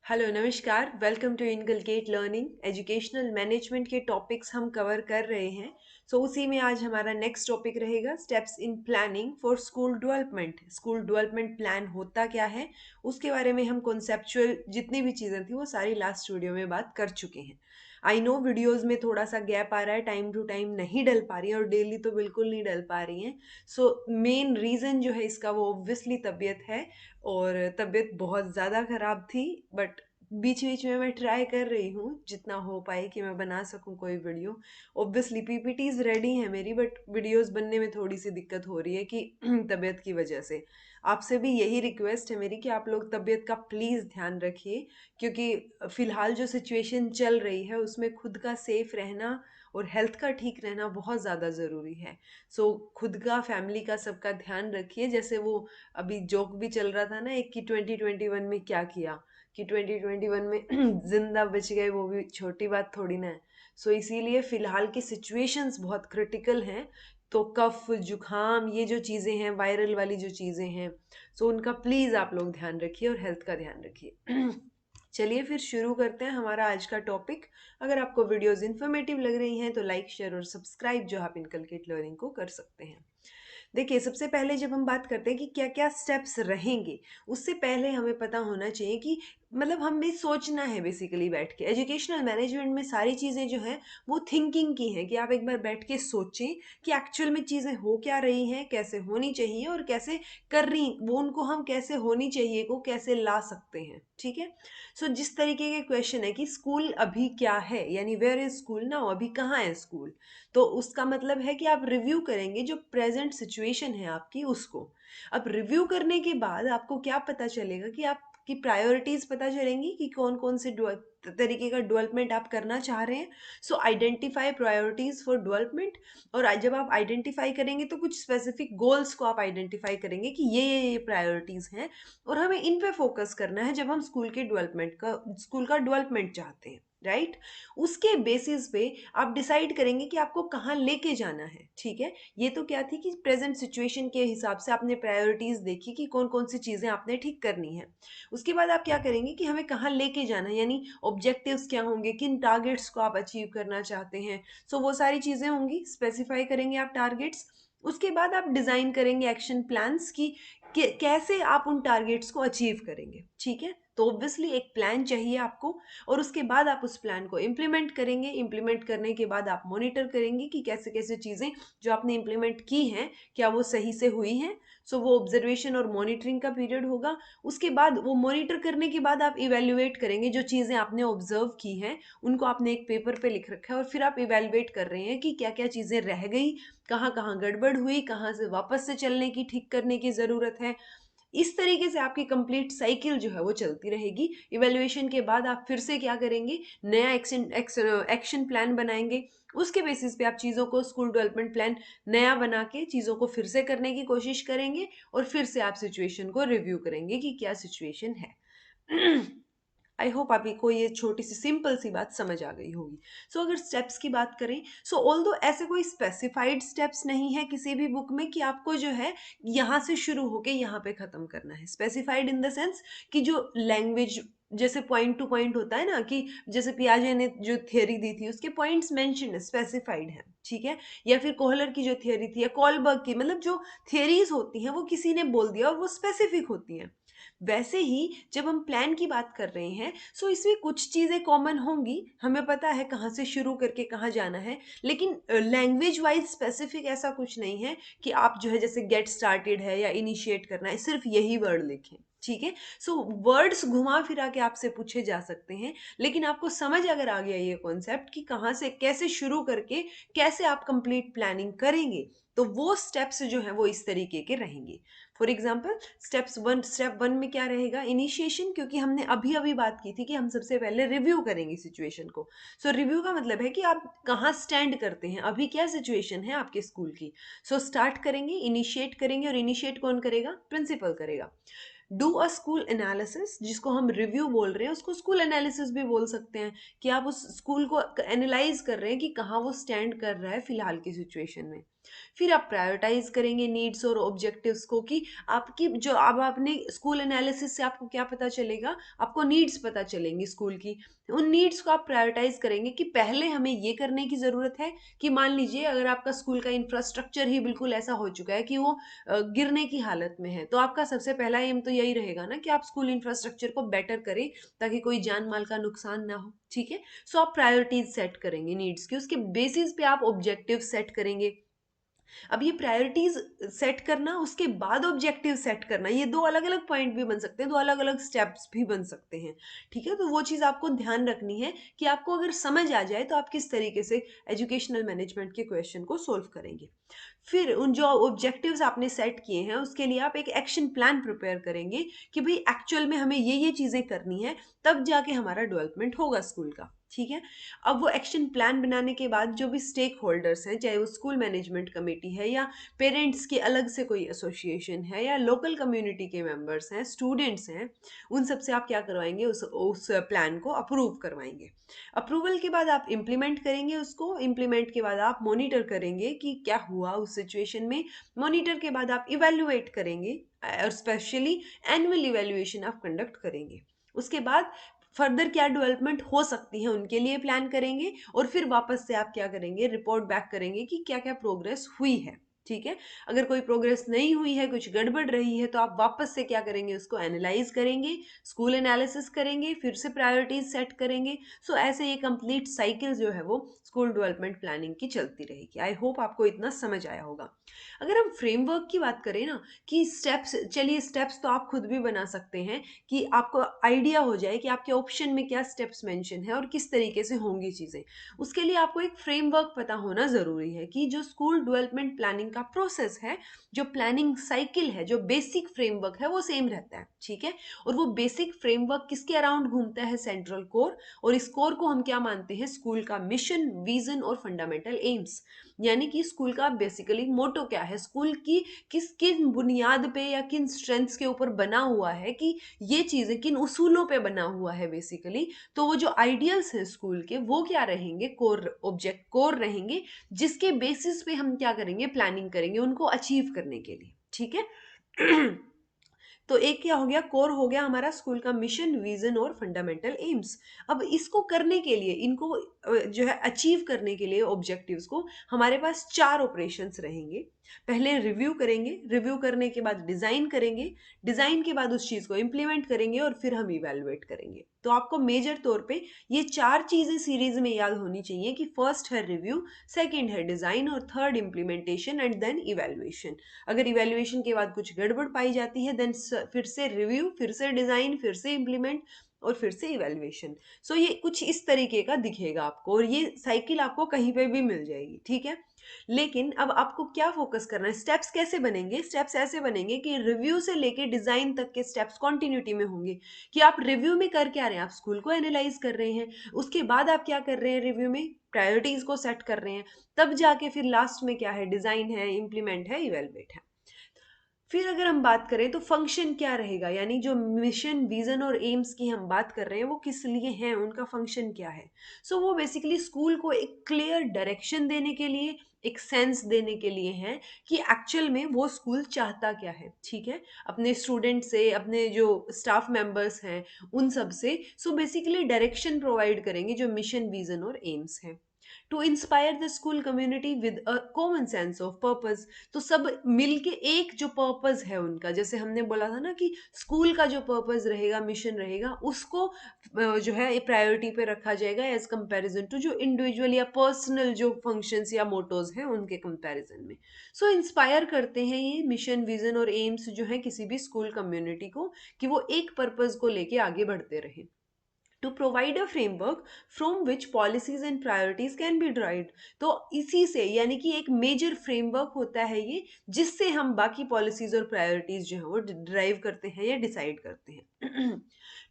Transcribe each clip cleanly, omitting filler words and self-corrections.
Hello नमस्कार, welcome to inculcate learning. Educational management के topics हम कवर कर रहे हैं। उसी में आज हमारा नेक्स्ट टॉपिक रहेगा steps in planning for school development. School development plan होता क्या है, उसके बारे में हम कॉन्सेप्चुअल जितनी भी चीज़ें थी वो सारी लास्ट वीडियो में बात कर चुके हैं। आई नो वीडियोस में थोड़ा सा गैप आ रहा है, टाइम टू टाइम नहीं डल पा रही है और डेली तो बिल्कुल नहीं डल पा रही हैं। मेन रीज़न जो है इसका वो ऑब्वियसली तबीयत है, और तबीयत बहुत ज़्यादा ख़राब थी। बट बीच बीच में मैं ट्राई कर रही हूँ जितना हो पाए कि मैं बना सकूँ कोई वीडियो। ऑब्वियसली पीपीटीज रेडी हैं मेरी, बट वीडियोस बनने में थोड़ी सी दिक्कत हो रही है कि तबीयत की वजह से। आपसे भी यही रिक्वेस्ट है मेरी कि आप लोग तबीयत का प्लीज़ ध्यान रखिए, क्योंकि फ़िलहाल जो सिचुएशन चल रही है उसमें खुद का सेफ रहना और हेल्थ का ठीक रहना बहुत ज़्यादा ज़रूरी है। खुद का, फैमिली का, सबका ध्यान रखिए। जैसे वो अभी जोक भी चल रहा था ना एक, कि 2021 में क्या किया, कि 2021 में जिंदा बच गए, वो भी छोटी बात थोड़ी ना है। इसीलिए फिलहाल की सिचुएशंस बहुत क्रिटिकल हैं। तो कफ जुखाम ये जो चीज़ें हैं, वायरल वाली जो चीज़ें हैं, उनका प्लीज़ आप लोग ध्यान रखिए और हेल्थ का ध्यान रखिए। चलिए फिर शुरू करते हैं हमारा आज का टॉपिक। अगर आपको वीडियोस इन्फॉर्मेटिव लग रही हैं तो लाइक, शेयर और सब्सक्राइब जो आप इनकलकेट लर्निंग को कर सकते हैं। देखिए, सबसे पहले जब हम बात करते हैं कि क्या क्या स्टेप्स रहेंगे, उससे पहले हमें पता होना चाहिए कि मतलब हमें सोचना है बेसिकली बैठ के। एजुकेशनल मैनेजमेंट में सारी चीज़ें जो हैं वो थिंकिंग की हैं, कि आप एक बार बैठ के सोचें कि एक्चुअल में चीज़ें हो क्या रही हैं, कैसे होनी चाहिए और कैसे कर रही वो, उनको हम कैसे होनी चाहिए को कैसे ला सकते हैं। ठीक है। जिस तरीके के क्वेश्चन है कि स्कूल अभी क्या है, यानी वेयर इज स्कूल नाउ, अभी कहाँ है स्कूल, तो उसका मतलब है कि आप रिव्यू करेंगे जो प्रेजेंट सिचुएशन है आपकी उसको। अब रिव्यू करने के बाद आपको क्या पता चलेगा कि आपकी प्रायोरिटीज पता चलेंगी कि कौन कौन से तरीके का डेवलपमेंट आप करना चाह रहे हैं। Identify priorities for development. और जब आप आइडेंटिफाई करेंगे तो कुछ स्पेसिफिक गोल्स को आप आइडेंटिफाई करेंगे कि ये प्रायोरिटीज हैं और हमें इन पे फोकस करना है जब हम स्कूल का डेवलपमेंट चाहते हैं, राइट। उसके बेसिस पे आप डिसाइड करेंगे कि आपको कहाँ लेके जाना है। ठीक है। ये तो क्या थी कि प्रेजेंट सिचुएशन के हिसाब से आपने प्रायोरिटीज देखी कि कौन कौन सी चीजें आपने ठीक करनी है। उसके बाद आप क्या करेंगे कि हमें कहाँ लेके जाना है, यानी ऑब्जेक्टिव्स क्या होंगे, किन टारगेट्स को आप अचीव करना चाहते हैं। वो सारी चीजें होंगी, स्पेसिफाई करेंगे आप टारगेट्स। उसके बाद आप डिजाइन करेंगे एक्शन प्लान्स की कैसे आप उन टारगेट्स को अचीव करेंगे। ठीक है। तो ऑब्वियसली एक प्लान चाहिए आपको, और उसके बाद आप उस प्लान को इम्प्लीमेंट करेंगे। इम्प्लीमेंट करने के बाद आप मॉनिटर करेंगे कि कैसे कैसे चीज़ें जो आपने इम्प्लीमेंट की हैं क्या वो सही से हुई हैं। वो ऑब्जर्वेशन और मॉनिटरिंग का पीरियड होगा। उसके बाद वो मॉनिटर करने के बाद आप इवेल्युएट करेंगे जो चीज़ें आपने ऑब्जर्व की हैं, उनको आपने एक पेपर पे लिख रखा है, और फिर आप इवेल्युएट कर रहे हैं कि क्या क्या चीज़ें रह गई, कहाँ कहाँ गड़बड़ हुई, कहाँ से वापस से चलने की, ठीक करने की ज़रूरत है। इस तरीके से आपकी कंप्लीट साइकिल जो है वो चलती रहेगी। इवैल्यूएशन के बाद आप फिर से क्या करेंगे, नया एक्शन प्लान बनाएंगे। उसके बेसिस पे आप चीज़ों को, स्कूल डेवलपमेंट प्लान नया बना के चीज़ों को फिर से करने की कोशिश करेंगे, और फिर से आप सिचुएशन को रिव्यू करेंगे कि क्या सिचुएशन है। आई होप आपको को ये छोटी सी सिंपल सी बात समझ आ गई होगी। अगर स्टेप्स की बात करें, ऑल्दो ऐसे कोई स्पेसिफाइड स्टेप्स नहीं है किसी भी बुक में कि आपको जो है यहाँ से शुरू होके यहाँ पे ख़त्म करना है। स्पेसिफाइड इन द सेंस कि जो लैंग्वेज, जैसे पॉइंट टू पॉइंट होता है ना, कि जैसे पियाजे ने जो थियोरी दी थी उसके पॉइंट्स मेंशन है, स्पेसिफाइड है। ठीक है। या फिर कोहलर की जो थियोरी थी, या कॉलबर्ग की, मतलब जो थियोरीज होती हैं वो किसी ने बोल दिया और वो स्पेसिफिक होती हैं। वैसे ही जब हम प्लान की बात कर रहे हैं, इसमें कुछ चीज़ें कॉमन होंगी, हमें पता है कहाँ से शुरू करके कहाँ जाना है। लेकिन लैंग्वेज वाइज स्पेसिफिक ऐसा कुछ नहीं है कि आप जो है जैसे गेट स्टार्टेड है या इनिशिएट करना है सिर्फ यही वर्ड लिखें। ठीक है। वर्ड्स घुमा फिरा के आपसे पूछे जा सकते हैं, लेकिन आपको समझ अगर आ गया ये कॉन्सेप्ट कि कहाँ से कैसे शुरू करके कैसे आप कंप्लीट प्लानिंग करेंगे, तो वो स्टेप्स जो हैं वो इस तरीके के रहेंगे। फॉर एग्जाम्पल, स्टेप वन में क्या रहेगा, इनिशिएशन, क्योंकि हमने अभी अभी बात की थी कि हम सबसे पहले रिव्यू करेंगे सिचुएशन को। रिव्यू का मतलब है कि आप कहाँ स्टैंड करते हैं, अभी क्या सिचुएशन है आपके स्कूल की। स्टार्ट करेंगे, इनिशिएट करेंगे, और इनिशिएट कौन करेगा, प्रिंसिपल करेगा। डू अ स्कूल एनालिसिस, जिसको हम रिव्यू बोल रहे हैं उसको स्कूल एनालिसिस भी बोल सकते हैं, कि आप उस स्कूल को एनालाइज कर रहे हैं कि कहाँ वो स्टैंड कर रहा है फिलहाल की सिचुएशन में। फिर आप प्रायोरिटाइज करेंगे नीड्स और ऑब्जेक्टिव्स को, कि आपकी जो, अब आपने स्कूल एनालिसिस से आपको क्या पता चलेगा, आपको नीड्स पता चलेंगी स्कूल की। उन नीड्स को आप प्रायोरिटाइज करेंगे कि पहले हमें ये करने की ज़रूरत है कि मान लीजिए अगर आपका स्कूल का इंफ्रास्ट्रक्चर ही बिल्कुल ऐसा हो चुका है कि वो गिरने की हालत में है, तो आपका सबसे पहला एम तो यही रहेगा ना कि आप स्कूल इंफ्रास्ट्रक्चर को बेटर करें ताकि कोई जान माल का नुकसान ना हो। ठीक है, सो आप प्रायोरिटीज सेट करेंगे नीड्स की, उसके बेसिस पे आप ऑब्जेक्टिव सेट करेंगे। अब ये प्रायोरिटीज सेट करना, उसके बाद ऑब्जेक्टिव सेट करना, ये दो अलग अलग पॉइंट भी बन सकते हैं, दो अलग अलग स्टेप्स भी बन सकते हैं। ठीक है, तो वो चीज़ आपको ध्यान रखनी है कि आपको अगर समझ आ जाए तो आप किस तरीके से एजुकेशनल मैनेजमेंट के क्वेश्चन को सोल्व करेंगे। फिर उन जो ऑब्जेक्टिव्स आपने सेट किए हैं उसके लिए आप एक एक्शन प्लान प्रिपेयर करेंगे कि भाई एक्चुअल में हमें ये चीज़ें करनी है, तब जाके हमारा डेवलपमेंट होगा स्कूल का। ठीक है, अब वो एक्शन प्लान बनाने के बाद जो भी स्टेक होल्डर्स हैं, चाहे वो स्कूल मैनेजमेंट कमेटी है या पेरेंट्स की अलग से कोई एसोसिएशन है या लोकल कम्युनिटी के मेंबर्स हैं, स्टूडेंट्स हैं, उन सब से आप क्या करवाएंगे, उस प्लान को अप्रूव करवाएंगे। अप्रूवल के बाद आप इम्प्लीमेंट करेंगे उसको, इम्प्लीमेंट के बाद आप मॉनिटर करेंगे कि क्या हुआ उस सिचुएशन में, मॉनिटर के बाद आप इवेल्युएट करेंगे और स्पेशली एनुअल इवेल्युएशन आप कंडक्ट करेंगे। उसके बाद फर्दर क्या डेवलपमेंट हो सकती है उनके लिए प्लान करेंगे, और फिर वापस से आप क्या करेंगे, रिपोर्ट बैक करेंगे कि क्या क्या प्रोग्रेस हुई है। ठीक है, अगर कोई प्रोग्रेस नहीं हुई है, कुछ गड़बड़ रही है, तो आप वापस से क्या करेंगे, उसको एनालाइज करेंगे, स्कूल एनालिसिस करेंगे, फिर से प्रायोरिटीज सेट करेंगे। सो ऐसे ये कंप्लीट साइकिल जो है वो स्कूल डेवलपमेंट प्लानिंग की चलती रहेगी। आई होप आपको इतना समझ आया होगा। अगर हम फ्रेमवर्क की बात करें ना, कि स्टेप्स, चलिए स्टेप्स तो आप खुद भी बना सकते हैं कि आपको आइडिया हो जाए कि आपके ऑप्शन में क्या स्टेप्स मेंशन है और किस तरीके से होंगी चीज़ें। उसके लिए आपको एक फ्रेमवर्क पता होना ज़रूरी है कि जो स्कूल डेवलपमेंट प्लानिंग का प्रोसेस है, जो प्लानिंग साइकिल है, जो बेसिक फ्रेमवर्क है वो सेम रहता है। ठीक है, और वो बेसिक फ्रेमवर्क किसके अराउंड घूमता है, सेंट्रल कोर। और इस कोर को हम क्या मानते हैं, स्कूल का मिशन, विजन और फंडामेंटल एम्स। यानी कि स्कूल का बेसिकली मोटो क्या है, स्कूल की किस किन बुनियाद पे या किन स्ट्रेंथ्स के ऊपर बना हुआ है, कि ये चीज़ें किन उसूलों पे बना हुआ है बेसिकली। तो वो जो आइडियल्स हैं स्कूल के, वो क्या रहेंगे, कोर ऑब्जेक्ट कोर रहेंगे, जिसके बेसिस पे हम क्या करेंगे, प्लानिंग करेंगे उनको अचीव करने के लिए। ठीक है। तो एक क्या हो गया, कोर हो गया हमारा स्कूल का मिशन, विजन और फंडामेंटल एम्स। अब इसको करने के लिए, इनको जो है अचीव करने के लिए ऑब्जेक्टिव्स को, हमारे पास चार ऑपरेशंस रहेंगे। पहले रिव्यू करेंगे, रिव्यू करने के बाद डिजाइन करेंगे, डिजाइन के बाद उस चीज को इंप्लीमेंट करेंगे और फिर हम इवेलुएट करेंगे। तो आपको मेजर तौर पे ये चार चीजें सीरीज में याद होनी चाहिए कि फर्स्ट है रिव्यू, सेकंड है डिजाइन और third implementation and then evaluation. अगर इवेल्युएशन के बाद कुछ गड़बड़ पाई जाती है, देन फिर से रिव्यू, फिर से डिजाइन, फिर से इम्प्लीमेंट और फिर से इवेल्युएशन। सो ये कुछ इस तरीके का दिखेगा आपको, और ये साइकिल आपको कहीं पे भी मिल जाएगी। ठीक है, लेकिन अब आपको क्या फोकस करना है, स्टेप्स कैसे बनेंगे, स्टेप्स ऐसे बनेंगे कि रिव्यू से लेके डिजाइन तक के स्टेप्स कॉन्टिन्यूटी में होंगे। कि आप रिव्यू में कर क्या रहे हैं, आप स्कूल को एनालाइज कर रहे हैं, उसके बाद आप क्या कर रहे हैं, रिव्यू में प्रायोरिटीज को सेट कर रहे हैं, तब जाके फिर लास्ट में क्या है, डिजाइन है, इम्प्लीमेंट है, इवेलुएट है। फिर अगर हम बात करें तो फंक्शन क्या रहेगा, यानी जो मिशन, विजन और एम्स की हम बात कर रहे हैं वो किस लिए हैं, उनका फंक्शन क्या है। सो वो बेसिकली स्कूल को एक क्लियर डायरेक्शन देने के लिए, एक सेंस देने के लिए है कि एक्चुअल में वो स्कूल चाहता क्या है। ठीक है, अपने स्टूडेंट से, अपने जो स्टाफ मेंबर्स हैं उन सब से। सो बेसिकली डायरेक्शन प्रोवाइड करेंगे जो मिशन, विजन और एम्स है, to inspire the school community with a common sense of purpose. तो सब मिलके एक जो पर्पस है उनका, जैसे हमने बोला था ना कि स्कूल का जो पर्पस रहेगा, मिशन रहेगा, उसको जो है प्रायोरिटी पे रखा जाएगा एज कंपैरिजन टू जो इंडिविजुअल या पर्सनल जो फंक्शंस या मोटोज हैं उनके कंपैरिजन में। सो इंस्पायर करते हैं ये मिशन, विजन और एम्स जो है किसी भी स्कूल कम्युनिटी को, कि वो एक पर्पस को लेके आगे बढ़ते रहे। To provide a framework from which policies and priorities can be derived। तो इसी से, यानी कि एक मेजर फ्रेमवर्क होता है ये, जिससे हम बाकी पॉलिसीज और प्रायोरिटीज जो है वो ड्राइव करते हैं या डिसाइड करते हैं।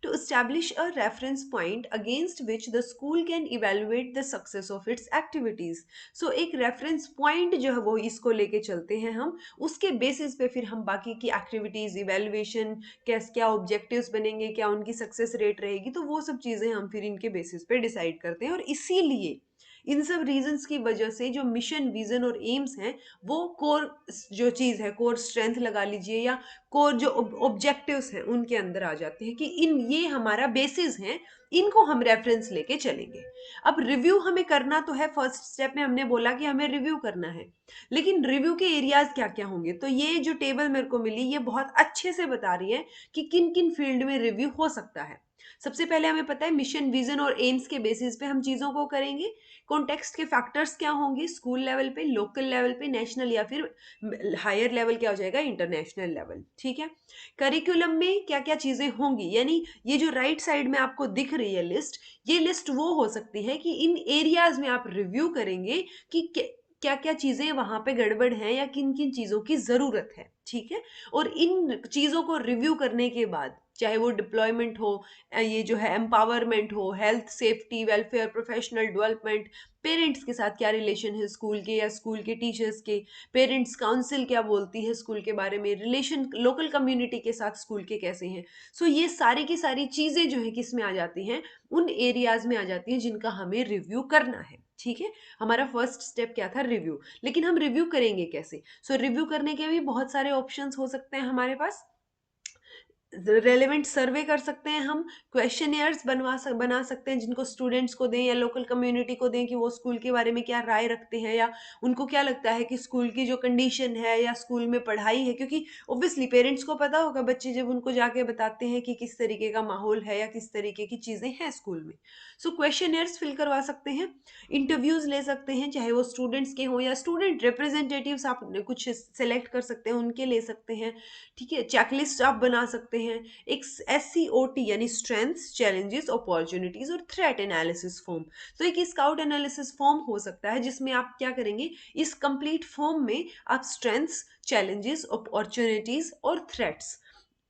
To establish a reference point against which the school can evaluate the success of its activities। So एक रेफरेंस पॉइंट जो है वो इसको लेके चलते हैं हम, उसके बेसिस पे फिर हम बाकी की एक्टिविटीज, इवेल्युएशन, कैस क्या ऑब्जेक्टिव्स बनेंगे, क्या उनकी सक्सेस रेट रहेगी, तो वो सब चीज़ें हम फिर इनके बेसिस पे डिसाइड करते हैं। और इसीलिए इन सब रीजंस की वजह से जो मिशन, विजन और एम्स हैं, वो कोर जो चीज़ है, कोर स्ट्रेंथ लगा लीजिए, या कोर जो ऑब्जेक्टिव्स हैं उनके अंदर आ जाते हैं कि इन ये हमारा बेसिस हैं, इनको हम रेफरेंस लेके चलेंगे। अब रिव्यू हमें करना तो है, फर्स्ट स्टेप में हमने बोला कि हमें रिव्यू करना है, लेकिन रिव्यू के एरियाज क्या क्या होंगे? तो ये जो टेबल मेरे को मिली, ये बहुत अच्छे से बता रही है कि किन किन फील्ड में रिव्यू हो सकता है। सबसे पहले हमें पता है मिशन, विजन और एम्स के बेसिस पे हम चीजों को करेंगे। कॉन्टेक्स्ट के फैक्टर्स क्या होंगे? स्कूल लेवल पे, लोकल लेवल पे, नेशनल, या फिर हायर लेवल क्या हो जाएगा, इंटरनेशनल लेवल। ठीक है। करिकुलम में क्या क्या चीजें होंगी, यानी ये जो राइट साइड में आपको दिख रही है लिस्ट, ये लिस्ट वो हो सकती है कि इन एरियाज में आप रिव्यू करेंगे कि क्या क्या चीजें वहां पे गड़बड़ हैं या किन किन चीजों की जरूरत है। ठीक है। और इन चीजों को रिव्यू करने के बाद, चाहे वो डिप्लॉयमेंट हो, ये जो है एम्पावरमेंट हो, health, safety, welfare, professional development, parents के साथ क्या रिलेशन है स्कूल के या स्कूल के टीचर्स के, पेरेंट्स काउंसिल क्या बोलती है स्कूल के बारे में, रिलेशन लोकल कम्युनिटी के साथ स्कूल के कैसे हैं। सो ये सारी की सारी चीजें जो है किस में आ जाती हैं, उन एरियाज में आ जाती हैं जिनका हमें रिव्यू करना है। ठीक है। हमारा फर्स्ट स्टेप क्या था, रिव्यू। लेकिन हम रिव्यू करेंगे कैसे? सो रिव्यू करने के भी बहुत सारे ऑप्शंस हो सकते हैं हमारे पास। रेलेवेंट सर्वे कर सकते हैं हम, क्वेश्चनियर्स बना सकते हैं जिनको स्टूडेंट्स को दें या लोकल कम्युनिटी को दें कि वो स्कूल के बारे में क्या राय रखते हैं, या उनको क्या लगता है कि स्कूल की जो कंडीशन है या स्कूल में पढ़ाई है, क्योंकि ऑब्वियसली पेरेंट्स को पता होगा, बच्चे जब उनको जाके बताते हैं कि किस तरीके का माहौल है या किस तरीके की चीज़ें हैं स्कूल में। सो क्वेश्चनियर्स फिल करवा सकते हैं, इंटरव्यूज ले सकते हैं, चाहे वो स्टूडेंट्स के हों या स्टूडेंट रिप्रेजेंटेटिव्स आप कुछ सेलेक्ट कर सकते हैं, उनके ले सकते हैं। ठीक है। चेकलिस्ट आप बना सकते हैं। एक SCOT यानी स्ट्रेंथ्स, चैलेंजेस, अपॉर्चुनिटीज और थ्रेट एनालिसिस फॉर्म। तो एक स्काउट एनालिसिस फॉर्म हो सकता है जिसमें आप क्या करेंगे, इस कंप्लीट फॉर्म में आप स्ट्रेंथ्स, चैलेंजेस, अपॉर्चुनिटीज और थ्रेट्स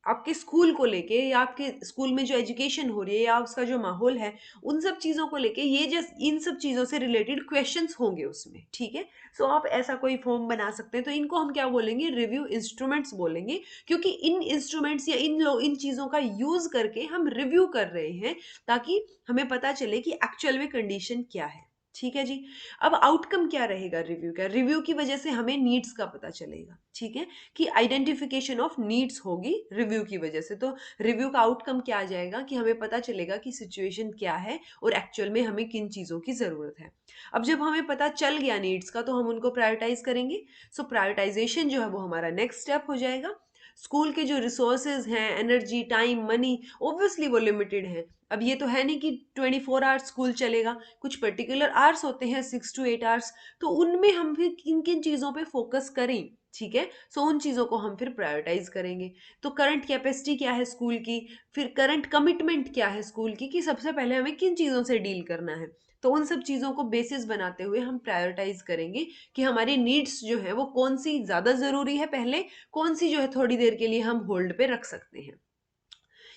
आपके स्कूल को लेके या आपके स्कूल में जो एजुकेशन हो रही है या उसका जो माहौल है, उन सब चीज़ों को लेके, ये जस्ट इन सब चीज़ों से रिलेटेड क्वेश्चंस होंगे उसमें। ठीक है। सो आप ऐसा कोई फॉर्म बना सकते हैं। तो इनको हम क्या बोलेंगे, रिव्यू इंस्ट्रूमेंट्स बोलेंगे, क्योंकि इन इंस्ट्रूमेंट्स या इन चीज़ों का यूज करके हम रिव्यू कर रहे हैं, ताकि हमें पता चले कि एक्चुअल में कंडीशन क्या है। ठीक है जी। अब आउटकम क्या रहेगा रिव्यू का? रिव्यू की वजह से हमें नीड्स का पता चलेगा। ठीक है। कि आइडेंटिफिकेशन ऑफ नीड्स होगी रिव्यू की वजह से। तो रिव्यू का आउटकम क्या आ जाएगा कि हमें पता चलेगा कि सिचुएशन क्या है और एक्चुअल में हमें किन चीज़ों की ज़रूरत है। अब जब हमें पता चल गया नीड्स का, तो हम उनको प्रायोरिटाइज करेंगे। सो प्रायोरिटाइजेशन जो है वो हमारा नेक्स्ट स्टेप हो जाएगा। स्कूल के जो रिसोर्सेज हैं, एनर्जी, टाइम, मनी, ऑब्वियसली वो लिमिटेड है। अब ये तो है नहीं कि 24 आवर्स स्कूल चलेगा, कुछ पर्टिकुलर आवर्स होते हैं, 6 to 8 आवर्स। तो उनमें हम फिर किन किन चीज़ों पे फोकस करें। ठीक है। सो उन चीज़ों को हम फिर प्रायोरिटाइज करेंगे। तो करंट कैपेसिटी क्या है स्कूल की, फिर करंट कमिटमेंट क्या है स्कूल की, कि सबसे पहले हमें किन चीज़ों से डील करना है। तो उन सब चीज़ों को बेसिस बनाते हुए हम प्रायोरिटाइज करेंगे कि हमारी नीड्स जो है वो कौन सी ज़्यादा ज़रूरी है पहले, कौन सी जो है थोड़ी देर के लिए हम होल्ड पे रख सकते हैं।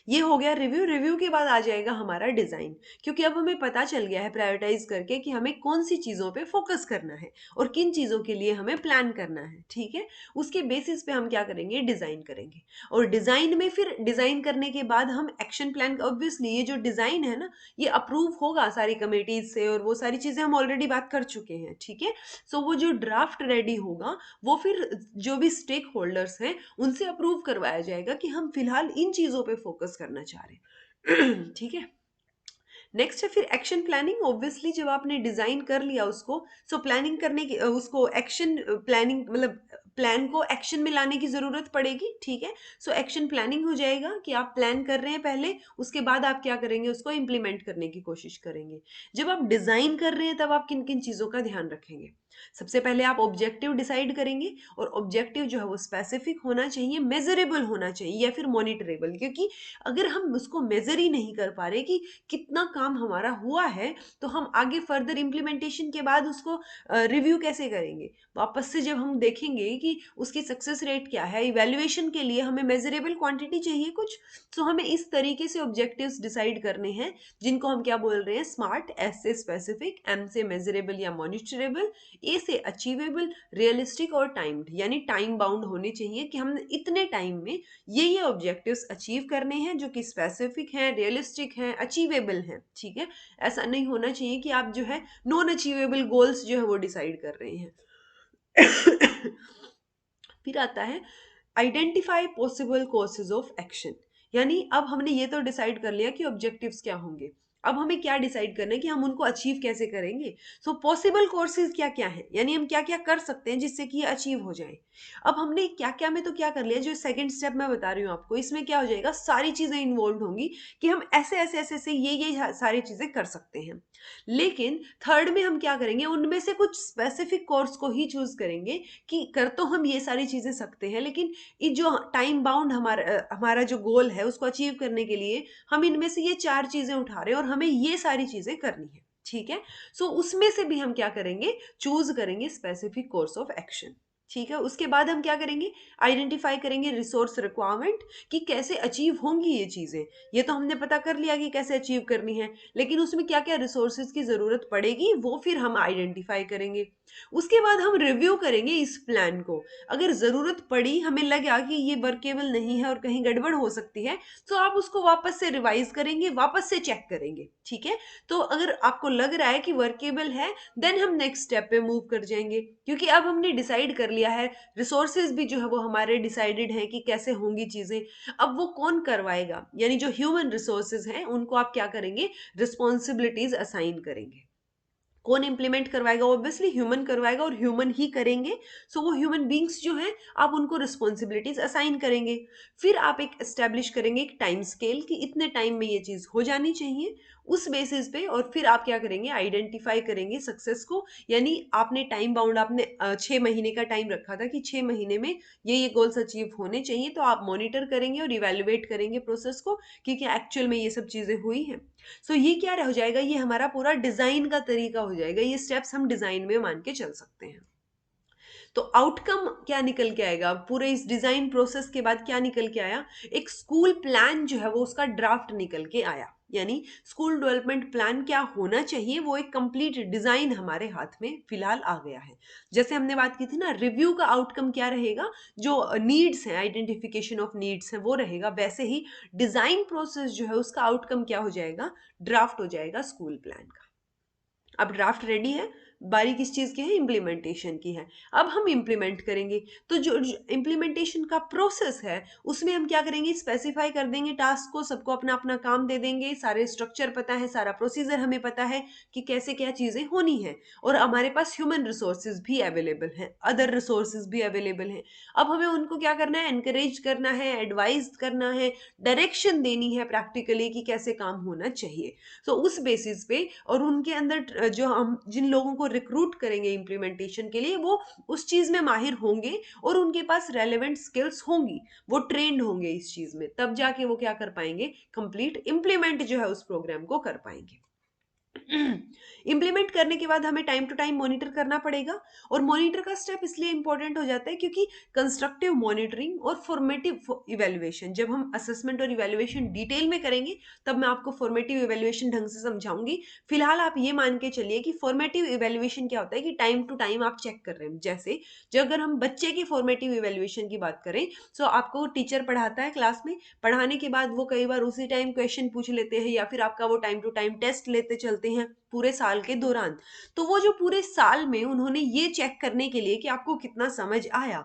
ये हो गया रिव्यू। रिव्यू के बाद आ जाएगा हमारा डिजाइन, क्योंकि अब हमें पता चल गया है प्रायोरिटाइज करके कि हमें कौन सी चीजों पे फोकस करना है और किन चीजों के लिए हमें प्लान करना है। ठीक है। उसके बेसिस पे हम क्या करेंगे, डिजाइन करेंगे। और डिजाइन में फिर डिजाइन करने के बाद हम एक्शन प्लान, ऑब्वियसली ये जो डिजाइन है ना, ये अप्रूव होगा सारी कमेटीज से, और वो सारी चीजें हम ऑलरेडी बात कर चुके हैं। ठीक है। सो वो जो ड्राफ्ट रेडी होगा, वो फिर जो भी स्टेक होल्डर्स हैं उनसे अप्रूव करवाया जाएगा कि हम फिलहाल इन चीजों पे फोकस करना चाह रहे हैं। ठीक है। नेक्स्ट है फिर एक्शन प्लानिंग। ऑब्वियसली जब आपने डिजाइन कर लिया उसको, सो प्लानिंग करने की, उसको एक्शन प्लानिंग मतलब प्लान को एक्शन में लाने की जरूरत पड़ेगी। ठीक है। सो एक्शन प्लानिंग हो जाएगा कि आप प्लान कर रहे हैं पहले, उसके बाद आप क्या करेंगे, उसको इंप्लीमेंट करने की कोशिश करेंगे। जब आप डिजाइन कर रहे हैं तब आप किन किन चीजों का ध्यान रखेंगे? सबसे पहले आप ऑब्जेक्टिव डिसाइड करेंगे, और ऑब्जेक्टिव जो है वो स्पेसिफिक होना चाहिए, मेजरेबल होना चाहिए, या फिर मॉनिटरेबल। क्योंकि अगर हम उसको मेजर ही नहीं कर पा रहे कि कितना काम हमारा हुआ है, तो हम आगे फर्दर इम्प्लीमेंटेशन के बाद उसको रिव्यू कैसे करेंगे? वापस से जब हम देखेंगे कि उसकी सक्सेस रेट क्या है, इवैल्यूएशन के लिए हमें मेजरेबल क्वांटिटी चाहिए कुछ। तो हमें इस तरीके से ऑब्जेक्टिव्स डिसाइड करने हैं, जिनको हम क्या बोल रहे हैं, स्मार्ट, एस से स्पेसिफिक, एम से मेजरेबल या मॉनिटरेबल, ए से अचीवेबल, रियलिस्टिक और टाइम्ड, यानी टाइम बाउंड होने चाहिए कि हमने इतने टाइम में ये ऑब्जेक्टिव्स अचीव करने हैं, जो कि स्पेसिफिक हैं, रियलिस्टिक हैं, अचीवेबल हैं। ठीक है, ऐसा नहीं होना चाहिए कि आप जो है नॉन अचीवेबल गोल्स जो है वो डिसाइड कर रहे हैं। फिर आता है identify possible courses of action, यानी अब हमने ये तो डिसाइड कर लिया कि ऑब्जेक्टिव्स क्या होंगे, अब हमें क्या डिसाइड करना है कि हम उनको अचीव कैसे करेंगे। सो पॉसिबल कोर्सेज क्या क्या है, यानी हम क्या क्या कर सकते हैं जिससे कि ये अचीव हो जाए। अब हमने क्या क्या में तो क्या कर लिया, जो सेकंड स्टेप मैं बता रही हूँ आपको, इसमें क्या हो जाएगा, सारी चीजें इन्वॉल्व होंगी कि हम ऐसे ऐसे ऐसे ऐसे ये सारी चीजें कर सकते हैं। लेकिन थर्ड में हम क्या करेंगे, उनमें से कुछ स्पेसिफिक कोर्स को ही चूज करेंगे कि कर तो हम ये सारी चीजें सकते हैं, लेकिन ये जो टाइम बाउंड हमारा जो गोल है उसको अचीव करने के लिए हम इनमें से ये 4 चीजें उठा रहे हैं और हमें ये सारी चीजें करनी है। ठीक है, सो उसमें से भी हम क्या करेंगे, चूज करेंगे स्पेसिफिक कोर्स ऑफ एक्शन। ठीक है, उसके बाद हम क्या करेंगे, आइडेंटिफाई करेंगे रिसोर्स रिक्वायरमेंट, कि कैसे अचीव होंगी ये चीजें। ये तो हमने पता कर लिया कि कैसे अचीव करनी है, लेकिन उसमें क्या क्या रिसोर्सेज की जरूरत पड़ेगी वो फिर हम आइडेंटिफाई करेंगे। उसके बाद हम रिव्यू करेंगे इस प्लान को। अगर जरूरत पड़ी, हमें लगा कि ये वर्केबल नहीं है और कहीं गड़बड़ हो सकती है, तो आप उसको वापस से रिवाइज करेंगे, वापस से चेक करेंगे। ठीक है, तो अगर आपको लग रहा है कि वर्केबल है, देन हम नेक्स्ट स्टेप पे मूव कर जाएंगे, क्योंकि अब हमने डिसाइड कर लिया है, रिसोर्सेज भी जो है वो हमारे डिसाइडेड है कि कैसे होंगी चीजें। अब वो कौन करवाएगा, यानी जो ह्यूमन रिसोर्सेज हैं उनको आप क्या करेंगे, रिस्पॉन्सिबिलिटीज असाइन करेंगे। कौन इंप्लीमेंट करवाएगा, ऑब्वियसली ह्यूमन करवाएगा और ह्यूमन ही करेंगे। सो वो ह्यूमन बींग्स जो हैं, आप उनको रिस्पॉन्सिबिलिटीज असाइन करेंगे। फिर आप एक एस्टेब्लिश करेंगे एक टाइम स्केल कि इतने टाइम में ये चीज हो जानी चाहिए, उस बेसिस पे। और फिर आप क्या करेंगे, आइडेंटिफाई करेंगे सक्सेस को, यानी आपने टाइम बाउंड, आपने 6 महीने का टाइम रखा था कि 6 महीने में ये गोल्स अचीव होने चाहिए, तो आप मॉनिटर करेंगे और इवेलुएट करेंगे प्रोसेस को कि क्या एक्चुअल में ये सब चीजें हुई हैं। सो ये क्या हो जाएगा, ये हमारा पूरा डिजाइन का तरीका हो जाएगा, ये स्टेप्स हम डिजाइन में मान के चल सकते हैं। तो आउटकम क्या निकल के आएगा, पूरे इस डिजाइन प्रोसेस के बाद क्या निकल के आया, एक स्कूल प्लान जो है वो उसका ड्राफ्ट निकल के आया। यानी स्कूल डेवलपमेंट प्लान क्या होना चाहिए, वो एक कंप्लीट डिजाइन हमारे हाथ में फिलहाल आ गया है। जैसे हमने बात की थी ना, रिव्यू का आउटकम क्या रहेगा, जो नीड्स हैं, आइडेंटिफिकेशन ऑफ नीड्स है वो रहेगा, वैसे ही डिजाइन प्रोसेस जो है उसका आउटकम क्या हो जाएगा, ड्राफ्ट हो जाएगा स्कूल प्लान का। अब ड्राफ्ट रेडी है, बारी किस चीज की है, इम्प्लीमेंटेशन की है। अब हम इम्प्लीमेंट करेंगे, तो जो इम्प्लीमेंटेशन का प्रोसेस है उसमें हम क्या करेंगे, स्पेसिफाई कर देंगे टास्क को, सबको अपना अपना काम दे देंगे, सारे स्ट्रक्चर पता है, सारा प्रोसीजर हमें पता है कि कैसे क्या चीजें होनी है, और हमारे पास ह्यूमन रिसोर्सेज भी अवेलेबल हैं, अदर रिसोर्सेज भी अवेलेबल हैं। अब हमें उनको क्या करना है, एनकरेज करना है, एडवाइज करना है, डायरेक्शन देनी है प्रैक्टिकली कि कैसे काम होना चाहिए। तो उस बेसिस पे, और उनके अंदर जो हम जिन लोगों को रिक्रूट करेंगे इम्प्लीमेंटेशन के लिए, वो उस चीज में माहिर होंगे और उनके पास रेलेवेंट स्किल्स होंगी, वो ट्रेंड होंगे इस चीज में, तब जाके वो क्या कर पाएंगे, कंप्लीट इम्प्लीमेंट जो है उस प्रोग्राम को कर पाएंगे। इंप्लीमेंट करने के बाद हमें टाइम टू टाइम मॉनिटर करना पड़ेगा, और मॉनिटर का स्टेप इसलिए इंपॉर्टेंट हो जाता है क्योंकि कंस्ट्रक्टिव मॉनिटरिंग और फॉर्मेटिव इवेल्युएशन, जब हम असेसमेंट और इवेल्युएशन डिटेल में करेंगे तब मैं आपको फॉर्मेटिव इवेल्युएशन ढंग से समझाऊंगी। फिलहाल आप ये मान के चलिए कि फॉर्मेटिव इवेल्युएशन क्या होता है, कि टाइम टू टाइम आप चेक कर रहे हैं। जैसे जो अगर हम बच्चे की फॉर्मेटिव इवेल्युएशन की बात करें, तो आपको टीचर पढ़ाता है क्लास में, पढ़ाने के बाद वो कई बार उसी टाइम क्वेश्चन पूछ लेते हैं, या फिर आपका वो टाइम टू टाइम टेस्ट लेते चलते हैं पूरे साल के दौरान। तो वो जो पूरे साल में उन्होंने ये चेक करने के लिए कि आपको कितना समझ आया,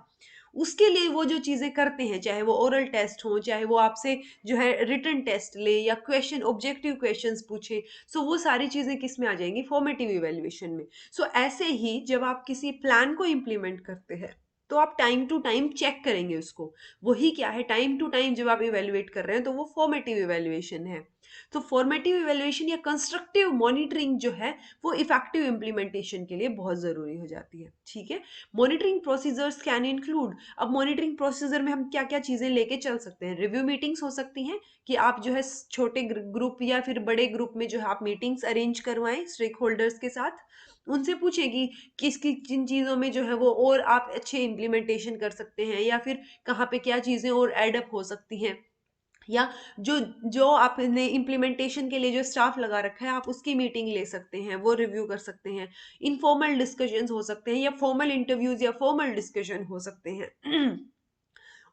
उसके लिए वो जो चीजें करते हैं, चाहे वो ओरल टेस्ट हो, चाहे वो आपसे जो है रिटन टेस्ट ले, या क्वेश्चन ऑब्जेक्टिव क्वेश्चंस पूछे, सो वो सारी चीजें किस में आ जाएंगी, फॉर्मेटिव इवेल्युएशन में। सो ऐसे ही जब आप किसी प्लान को इम्प्लीमेंट करते हैं, तो आप टाइम टू टाइम चेक करेंगे उसको, वही क्या है, टाइम टू टाइम जब आप इवेल्युएट कर रहे हैं तो वो फॉर्मेटिव इवेल्युएशन है। तो फॉर्मेटिव इवेल्युएशन या कंस्ट्रक्टिव मॉनिटरिंग जो है वो इफेक्टिव इम्प्लीमेंटेशन के लिए बहुत ज़रूरी हो जाती है, ठीक है। मॉनिटरिंग प्रोसीजर्स कैन इंक्लूड, अब मॉनिटरिंग प्रोसीजर में हम क्या क्या चीज़ें लेके चल सकते हैं। रिव्यू मीटिंग्स हो सकती हैं कि आप जो है छोटे ग्रुप या फिर बड़े ग्रुप में जो है आप मीटिंग्स अरेंज करवाएं स्टेक होल्डर्स के साथ, उनसे पूछें कि किसकी किन चीज़ों में जो है वो और आप अच्छे इम्प्लीमेंटेशन कर सकते हैं, या फिर कहाँ पे क्या चीज़ें और एडअप हो सकती हैं, या जो जो आपने इम्प्लीमेंटेशन के लिए जो स्टाफ लगा रखा है आप उसकी मीटिंग ले सकते हैं, वो रिव्यू कर सकते हैं। इनफॉर्मल डिस्कशंस हो सकते हैं या फॉर्मल इंटरव्यूज या फॉर्मल डिस्कशन हो सकते हैं।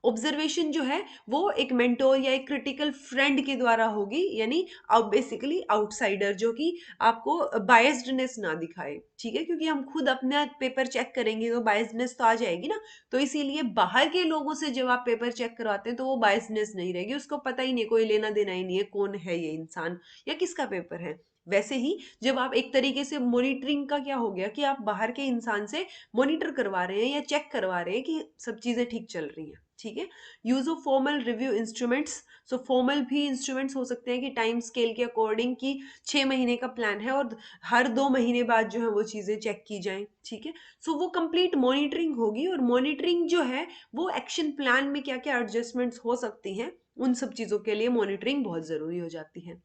ऑब्जर्वेशन जो है वो एक मेंटोर या एक क्रिटिकल फ्रेंड के द्वारा होगी, यानी अब बेसिकली आउटसाइडर जो कि आपको बायस्डनेस ना दिखाए, ठीक है, क्योंकि हम खुद अपना पेपर चेक करेंगे तो बायस्डनेस तो आ जाएगी ना। तो इसीलिए बाहर के लोगों से जब आप पेपर चेक करवाते हैं तो वो बायस्डनेस नहीं रहेगी, उसको पता ही नहीं, कोई लेना देना ही नहीं है कौन है ये इंसान या किसका पेपर है। वैसे ही जब आप एक तरीके से मॉनिटरिंग का क्या हो गया कि आप बाहर के इंसान से मॉनिटर करवा रहे हैं या चेक करवा रहे हैं कि सब चीजें ठीक चल रही हैं, ठीक है। Use of formal review instruments, so formal भी इंस्ट्रूमेंट्स हो सकते हैं कि टाइम स्केल के अकॉर्डिंग की 6 महीने का प्लान है और हर 2 महीने बाद जो है वो चीज़ें चेक की जाएं, ठीक है। सो वो कंप्लीट मॉनिटरिंग होगी, और मॉनिटरिंग जो है वो एक्शन प्लान में क्या क्या एडजस्टमेंट्स हो सकती हैं उन सब चीज़ों के लिए मॉनिटरिंग बहुत ज़रूरी हो जाती है।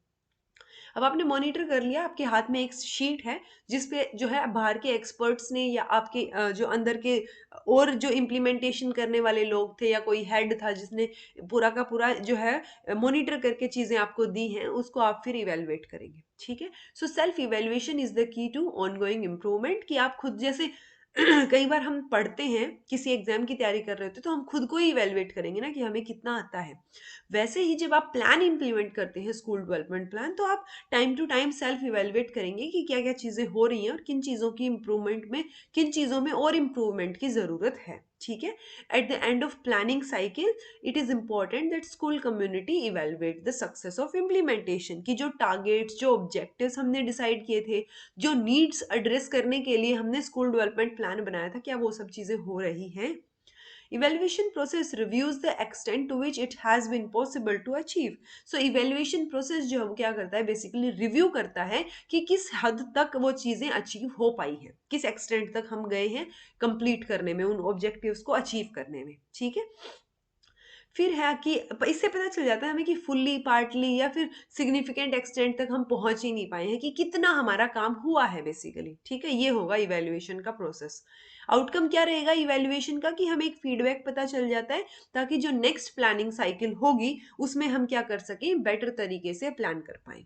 अब आपने मॉनिटर कर लिया, आपके हाथ में एक शीट है जिसपे जो है बाहर के एक्सपर्ट्स ने या आपके जो अंदर के और जो इम्प्लीमेंटेशन करने वाले लोग थे या कोई हेड था जिसने पूरा का पूरा जो है मॉनिटर करके चीजें आपको दी हैं, उसको आप फिर इवेलुएट करेंगे, ठीक है। So self evaluation is the key to ongoing improvement, कि आप खुद जैसे कई बार हम पढ़ते हैं किसी एग्जाम की तैयारी कर रहे होते हैं तो हम खुद को ही इवेलुएट करेंगे ना कि हमें कितना आता है। वैसे ही जब आप प्लान इंप्लीमेंट करते हैं स्कूल डेवलपमेंट प्लान, तो आप time to time self evaluate करेंगे कि क्या क्या चीज़ें हो रही हैं और किन चीज़ों की इम्प्रूवमेंट में, किन चीज़ों में और इम्प्रूवमेंट की ज़रूरत है, ठीक है। At the end of planning cycle it is important that school community evaluate the success of implementation, की जो टारगेट्स जो ऑब्जेक्टिव्स हमने डिसाइड किए थे, जो नीड्स एड्रेस करने के लिए हमने स्कूल डेवलपमेंट प्लान बनाया था, क्या वो सब चीज़ें हो रही हैं। Evaluation process reviews the extent to which it has been possible to achieve. So evaluation process जो हम क्या करता है बेसिकली रिव्यू करता है कि किस हद तक वो चीज़ें अचीव हो पाई हैं, किस एक्सटेंट तक हम गए हैं कंप्लीट करने में, उन ऑब्जेक्टिव्स को अचीव करने में, ठीक है। फिर है कि इससे पता चल जाता है हमें कि फुल्ली पार्टली या फिर सिग्निफिकेंट एक्सटेंट तक हम पहुंच ही नहीं पाए हैं, कि कितना हमारा काम हुआ है बेसिकली, ठीक है। ये होगा इवेल्युएशन का प्रोसेस। आउटकम क्या रहेगा इवेल्युएशन का, कि हमें एक फीडबैक पता चल जाता है ताकि जो नेक्स्ट प्लानिंग साइकिल होगी उसमें हम क्या कर सकें, बेटर तरीके से प्लान कर पाए।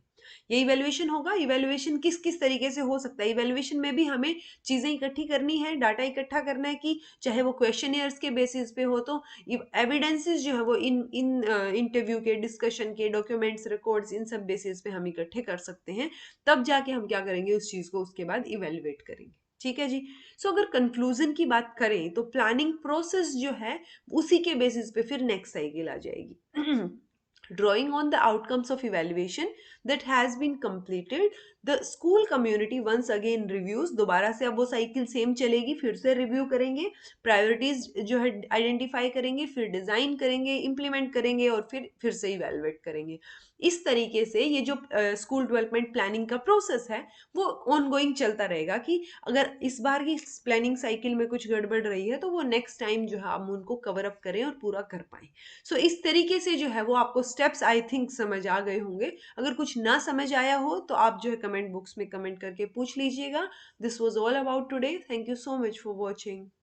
ये इवेल्युएशन होगा। इवेल्युएशन किस किस तरीके से हो सकता है, इवेल्युएशन में भी हमें चीज़ें इकट्ठी करनी है, डाटा इकट्ठा करना है, कि चाहे वो क्वेश्चनियर्स के बेसिस पे हो, तो एविडेंसेस जो है वो इन इन इंटरव्यू के, डिस्कशन के, डॉक्यूमेंट्स, रिकॉर्ड्स, इन सब बेसिस पे हम इकट्ठे कर सकते हैं। तब जाके हम क्या करेंगे, उस चीज़ को उसके बाद इवेल्युएट करेंगे, ठीक है जी। सो अगर कंक्लूजन की बात करें तो प्लानिंग प्रोसेस जो है उसी के बेसिस पे फिर नेक्स्ट साइकिल आ जाएगी। Drawing on the outcomes of evaluation that has been completed, the school community once again reviews, दोबारा से अब वो साइकिल सेम चलेगी, फिर से रिव्यू करेंगे, प्रायोरिटीज जो है आइडेंटिफाई करेंगे, फिर डिजाइन करेंगे, इंप्लीमेंट करेंगे और फिर से इवेलुएट करेंगे। इस तरीके से ये जो स्कूल डेवलपमेंट प्लानिंग का प्रोसेस है वो ऑनगोइंग चलता रहेगा, कि अगर इस बार की प्लानिंग साइकिल में कुछ गड़बड़ रही है तो वो नेक्स्ट टाइम जो है हम उनको कवर अप करें और पूरा कर पाएं। सो इस तरीके से जो है वो आपको स्टेप्स आई थिंक समझ आ गए होंगे। अगर कुछ ना समझ आया हो तो आप जो है कमेंट बॉक्स में कमेंट करके पूछ लीजिएगा। This was all about today, thank you so much for watching.